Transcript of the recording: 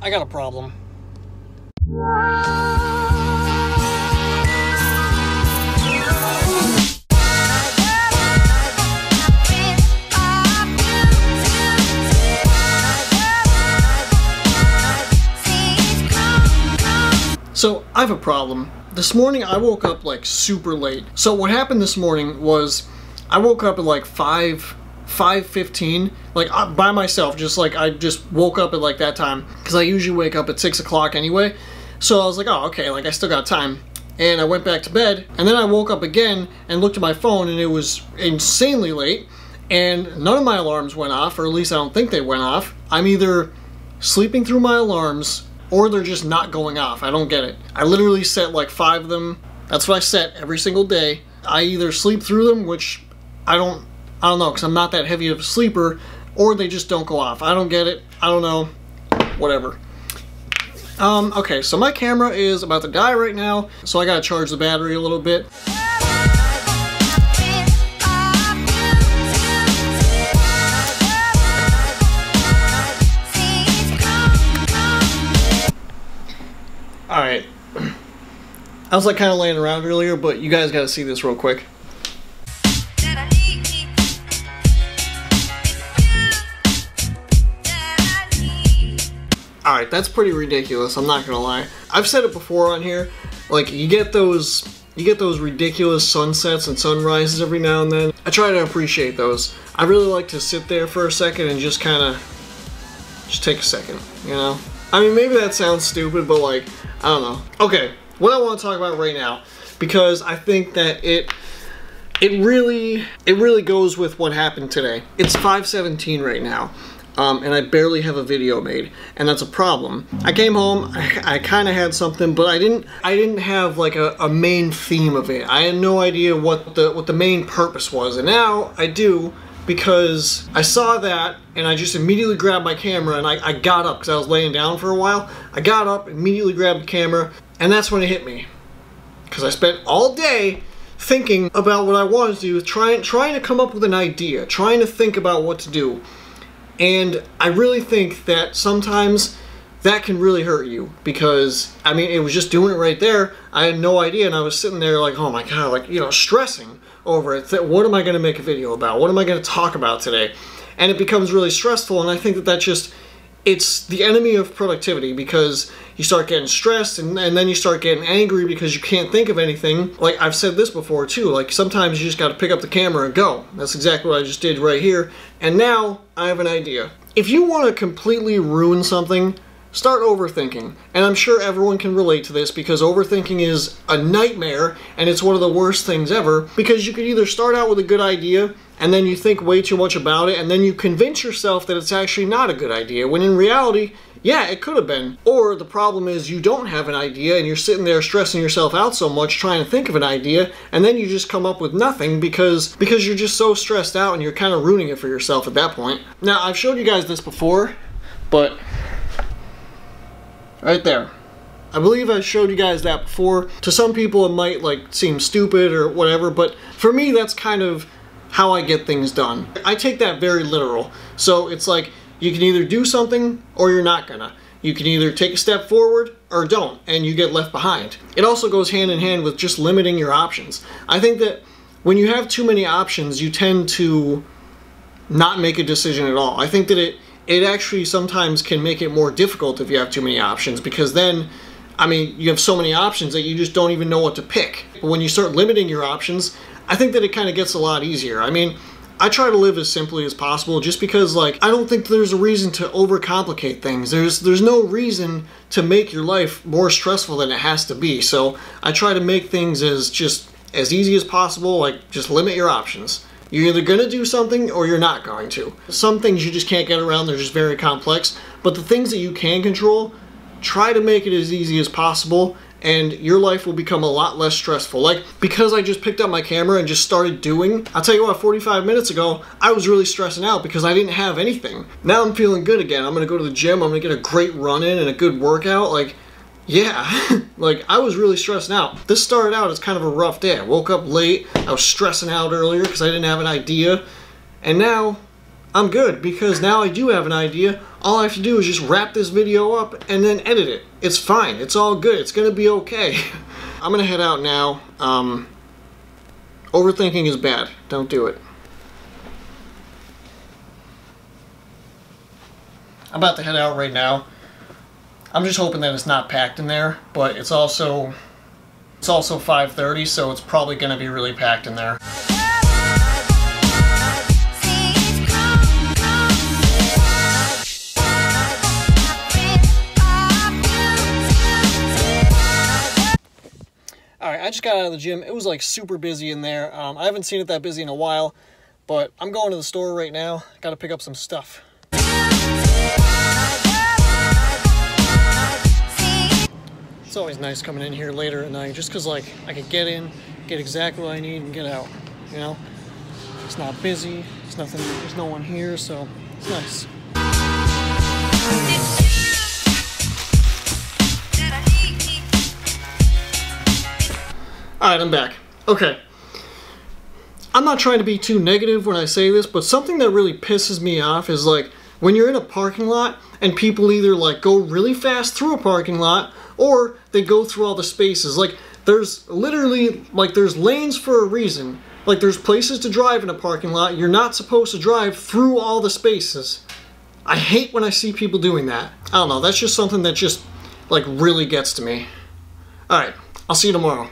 I got a problem. So, I have a problem. This morning I woke up like super late. So what happened this morning was I woke up at like 5:15, like by myself, just like I just woke up at like that time because I usually wake up at 6 o'clock anyway. So I was like, oh, okay, like I still got time. And I went back to bed, and then I woke up again and looked at my phone, and it was insanely late, and none of my alarms went off, or at least I don't think they went off. I'm either sleeping through my alarms or they're just not going off. I don't get it. I literally set like 5 of them. That's what I set every single day. I either sleep through them, which I don't know, because I'm not that heavy of a sleeper, or they just don't go off. I don't get it. I don't know. Whatever. Okay, so my camera is about to die right now, so I gotta charge the battery a little bit. Alright, I was like kind of laying around earlier, but you guys gotta see this real quick. Alright, that's pretty ridiculous, I'm not gonna lie. I've said it before on here, like you get those ridiculous sunsets and sunrises every now and then. I try to appreciate those. I really like to sit there for a second and just kind of take a second, you know? I mean, maybe that sounds stupid, but like, I don't know. Okay, what I want to talk about right now, because I think that it really goes with what happened today. It's 5:17 right now, and I barely have a video made, and that's a problem. I came home, I kind of had something, but I didn't have like a main theme of it. I had no idea what the main purpose was, and now I do. Because I saw that and I just immediately grabbed my camera and I got up because I was laying down for a while. I got up, immediately grabbed the camera, and that's when it hit me. Because I spent all day thinking about what I wanted to do, trying to come up with an idea, trying to think about what to do. And I really think that sometimes that can really hurt you because, I mean, it was just doing it right there. I had no idea, and I was sitting there like, oh my god, like, you know, stressing over it. What am I going to make a video about? What am I going to talk about today? And it becomes really stressful, and I think that just, it's the enemy of productivity because you start getting stressed and then you start getting angry because you can't think of anything. Like, I've said this before too, like sometimes you just got to pick up the camera and go. That's exactly what I just did right here. And now I have an idea. If you want to completely ruin something, start overthinking. And I'm sure everyone can relate to this because overthinking is a nightmare and it's one of the worst things ever because you could either start out with a good idea and then you think way too much about it and then you convince yourself that it's actually not a good idea when in reality, yeah, it could have been. Or the problem is you don't have an idea and you're sitting there stressing yourself out so much trying to think of an idea and then you just come up with nothing because you're just so stressed out and you're kind of ruining it for yourself at that point. Now, I've showed you guys this before, but right there. I believe I showed you guys that before. To some people it might like seem stupid or whatever, but for me that's kind of how I get things done. I take that very literal. So it's like you can either do something or you're not gonna. You can either take a step forward or don't, and you get left behind. It also goes hand in hand with just limiting your options. I think that when you have too many options, you tend to not make a decision at all. I think that it actually sometimes can make it more difficult if you have too many options because then, I mean, you have so many options that you just don't even know what to pick. But when you start limiting your options, I think that it kind of gets a lot easier. I mean, I try to live as simply as possible just because, like, I don't think there's a reason to overcomplicate things. There's no reason to make your life more stressful than it has to be. So I try to make things as easy as possible, like just limit your options. You're either going to do something or you're not going to. Some things you just can't get around, they're just very complex. But the things that you can control, try to make it as easy as possible and your life will become a lot less stressful. Like, because I just picked up my camera and just started doing, I'll tell you what, 45 minutes ago, I was really stressing out because I didn't have anything. Now I'm feeling good again. I'm going to go to the gym, I'm going to get a great run in and a good workout. Like, yeah, like I was really stressing out. This started out as kind of a rough day. I woke up late, I was stressing out earlier because I didn't have an idea, and now I'm good, because now I do have an idea. All I have to do is just wrap this video up and then edit it. It's fine. It's all good. It's gonna be okay. I'm gonna head out now. Overthinking is bad. Don't do it. I'm about to head out right now. I'm just hoping that it's not packed in there, but it's also 5:30, so it's probably gonna be really packed in there. Alright, I just got out of the gym. It was like super busy in there. I haven't seen it that busy in a while, but I'm going to the store right now. Gotta pick up some stuff. It's always nice coming in here later at night, just because like I could get in, get exactly what I need, and get out. You know, it's not busy. It's nothing. There's no one here, so it's nice. Alright, I'm back. Okay. I'm not trying to be too negative when I say this, but something that really pisses me off is like when you're in a parking lot and people either like go really fast through a parking lot or they go through all the spaces. Like there's literally, like there's lanes for a reason. Like there's places to drive in a parking lot. You're not supposed to drive through all the spaces. I hate when I see people doing that. I don't know, that's just something that just like really gets to me. Alright, I'll see you tomorrow.